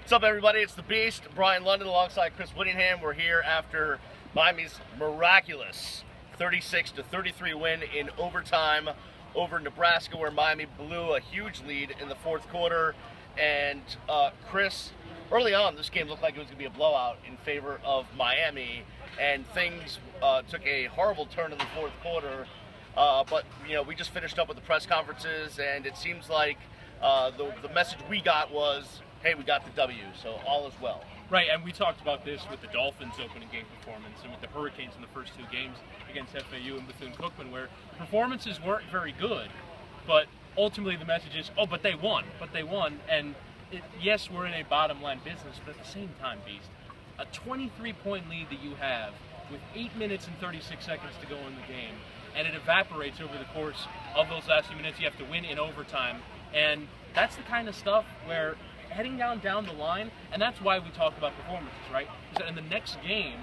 What's up, everybody? It's the Beast, Brian London, alongside Chris Wittyngham. We're here after Miami's miraculous 36-33 win in overtime over Nebraska, where Miami blew a huge lead in the fourth quarter. And Chris, early on, this game looked like it was going to be a blowout in favor of Miami, and things took a horrible turn in the fourth quarter. But we just finished up with the press conferences, and it seems like the message we got was, hey, we got the W, so all is well. Right, and we talked about this with the Dolphins' opening game performance and with the Hurricanes in the first two games against FAU and Bethune-Cookman, where performances weren't very good, but ultimately the message is, oh, but they won, and yes, we're in a bottom-line business, but at the same time, Beast, a 23-point lead that you have with 8 minutes and 36 seconds to go in the game, and it evaporates over the course of those last few minutes. You have to win in overtime, and that's the kind of stuff where heading down the line, and that's why we talk about performances, right? Is that in the next game,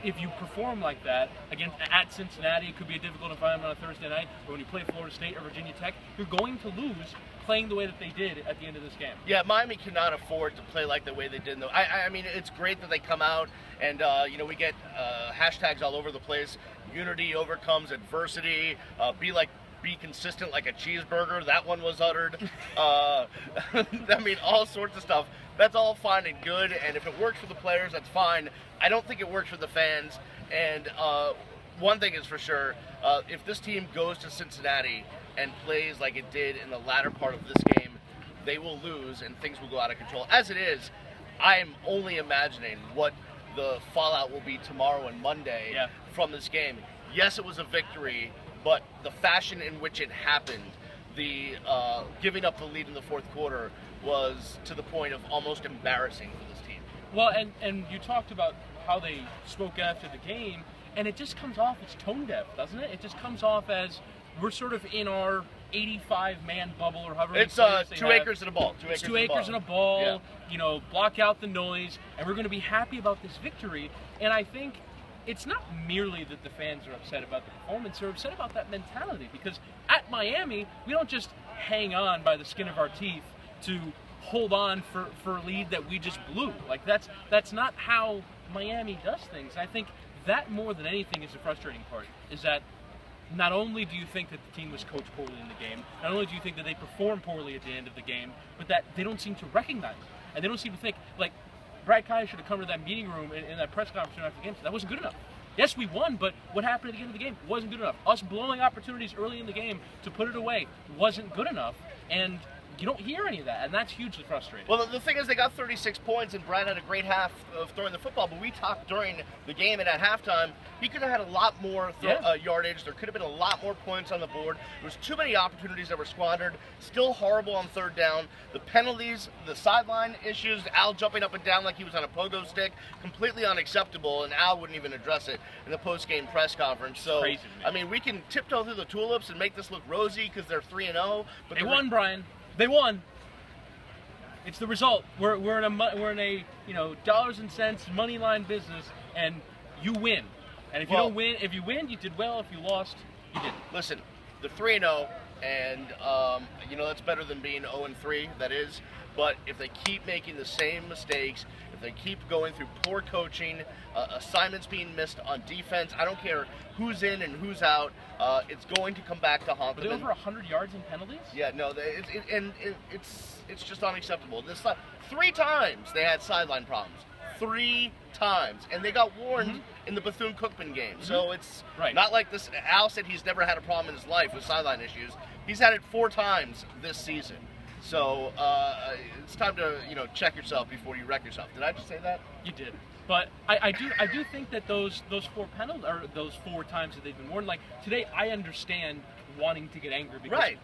if you perform like that against at Cincinnati, it could be a difficult environment on a Thursday night, or when you play Florida State or Virginia Tech, you're going to lose playing the way that they did at the end of this game. Yeah, Miami cannot afford to play like the way they did. I mean, it's great that they come out and we get hashtags all over the place. Unity overcomes adversity. Be consistent like a cheeseburger. That one was uttered. I mean, all sorts of stuff. That's all fine and good, and if it works for the players, that's fine. I don't think it works for the fans, and one thing is for sure, if this team goes to Cincinnati and plays like it did in the latter part of this game, they will lose and things will go out of control. As it is, I am only imagining what the fallout will be tomorrow and Monday from this game. Yes, it was a victory, but the fashion in which it happened, the giving up the lead in the fourth quarter, was to the point of almost embarrassing for this team. Well, and you talked about how they spoke after the game, and it just comes off as tone deaf, doesn't it? It just comes off as we're sort of in our 85-man bubble, or however it's two acres and a ball. It's 2 acres and a ball. Yeah. Block out the noise, and we're going to be happy about this victory. And I think it's not merely that the fans are upset about the performance, they're upset about that mentality, because at Miami, we don't just hang on by the skin of our teeth to hold on for a lead that we just blew. Like, that's not how Miami does things. I think that more than anything is the frustrating part, is that not only do you think that the team was coached poorly in the game, not only do you think that they performed poorly at the end of the game, but that they don't seem to recognize it. And they don't seem to think, like, Brad Kai should have come to that meeting room in that press conference after the game. That wasn't good enough. Yes, we won, but what happened at the end of the game wasn't good enough. Us blowing opportunities early in the game to put it away wasn't good enough, and you don't hear any of that, and that's hugely frustrating. Well, the thing is, they got 36 points, and Brad had a great half of throwing the football, but we talked during the game and at halftime, he could have had a lot more yardage. There could have been a lot more points on the board. There was too many opportunities that were squandered. Still horrible on third down. The penalties, the sideline issues, Al jumping up and down like he was on a pogo stick, completely unacceptable, and Al wouldn't even address it in the post-game press conference. So, crazy, I mean, we can tiptoe through the tulips and make this look rosy because they're 3-0. But they won, Brian. They won. It's the result. We're in a dollars and cents money line business, and you win. And if you win, you did well. If you lost, you didn't. Listen, they're 3-0, and that's better than being 0-3. That is. But if they keep making the same mistakes, if they keep going through poor coaching, assignments being missed on defense, I don't care who's in and who's out, it's going to come back to haunt them. Were they over 100 yards in penalties? Yeah, no, it's just unacceptable. 3 times they had sideline problems. 3 times. And they got warned in the Bethune-Cookman game. So it's not like this. Al said he's never had a problem in his life with sideline issues. He's had it 4 times this season. So it's time to check yourself before you wreck yourself. Did I just say that? You did. But I do think that those 4 penalties, or those 4 times that they've been warned, like today, I understand wanting to get angry because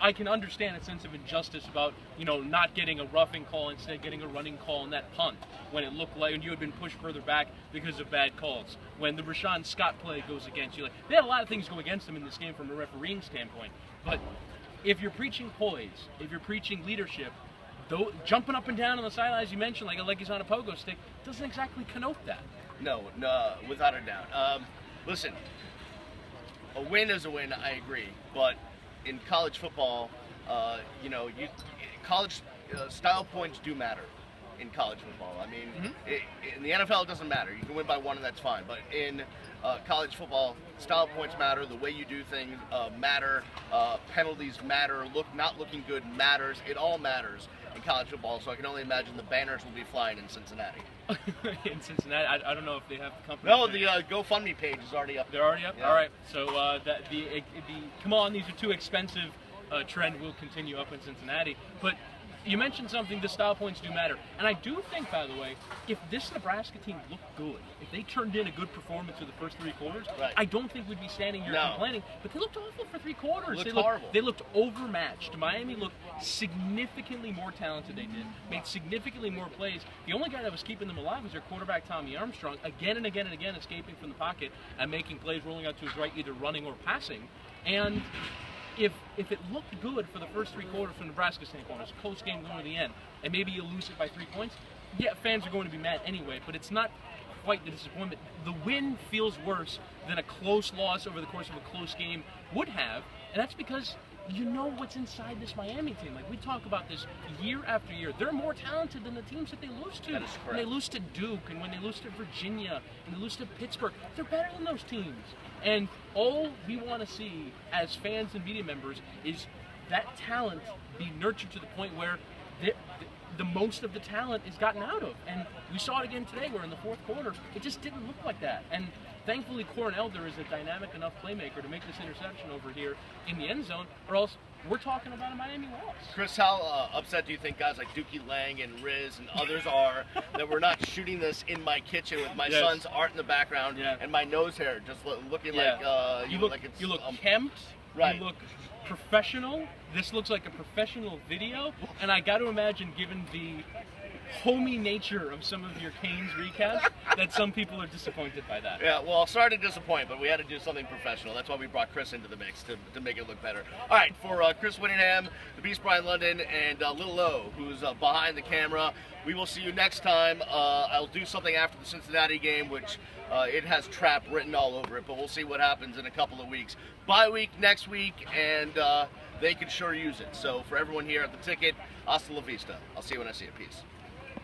I can understand a sense of injustice about not getting a roughing call, instead getting a running call on that punt when it looked like you had been pushed further back because of bad calls. When the Rashawn Scott play goes against you, they had a lot of things go against them in this game from a refereeing standpoint. But if you're preaching poise, if you're preaching leadership, though jumping up and down on the sidelines, you mentioned, like he's on a pogo stick, doesn't exactly connote that. No, without a doubt. Listen, a win is a win, I agree, but in college football, college style points do matter. in college football. I mean, in the NFL, it doesn't matter. You can win by one, and that's fine. But in college football, style points matter. The way you do things matter. Penalties matter. Not looking good matters. It all matters in college football. So I can only imagine the banners will be flying in Cincinnati. In Cincinnati, I don't know if they have the company. No, the GoFundMe page is already up. They're already up. Yeah. All right. So the come on, these are too expensive. Trend will continue up in Cincinnati. But you mentioned something, the style points do matter. And I do think, by the way, if this Nebraska team looked good, if they turned in a good performance for the first 3 quarters, I don't think we'd be standing here complaining. But they looked awful for 3 quarters. Horrible. They looked overmatched. Miami looked significantly more talented, they did. Made significantly more plays. The only guy that was keeping them alive was their quarterback, Tommy Armstrong, again and again and again escaping from the pocket and making plays rolling out to his right, either running or passing. And if it looked good for the first 3 quarters from Nebraska's standpoint, it's a close game going to the end, and maybe you lose it by 3 points, yeah, fans are going to be mad anyway, but it's not quite the disappointment. The win feels worse than a close loss over the course of a close game would have, and that's because you know what's inside this Miami team. Like, we talk about this year after year. They're more talented than the teams that they lose to. That is correct. When they lose to Duke, and when they lose to Virginia, and they lose to Pittsburgh, they're better than those teams. And all we want to see as fans and media members is that talent be nurtured to the point where the most of the talent is gotten out of. And we saw it again today, where in the 4th quarter, it just didn't look like that. And thankfully, Corn Elder is a dynamic enough playmaker to make this interception over here in the end zone, or else we're talking about a Miami loss. Chris, how upset do you think guys like Dookie Lang and Riz and others are that we're not shooting this in my kitchen with my son's art in the background and my nose hair just looking like you look kempt, right. You look professional. This looks like a professional video, and I got to imagine, given the homey nature of some of your Canes recaps, that some people are disappointed by that. Yeah, well, sorry to disappoint, but we had to do something professional. That's why we brought Chris into the mix, to make it look better. All right, for Chris Wittyngham, the Beast Brian London, and Little O, who's behind the camera, we will see you next time. I'll do something after the Cincinnati game, which it has trap written all over it, but we'll see what happens in a couple of weeks. Bye week next week, and they can sure use it. So for everyone here at the ticket, hasta la vista. I'll see you when I see you. Peace.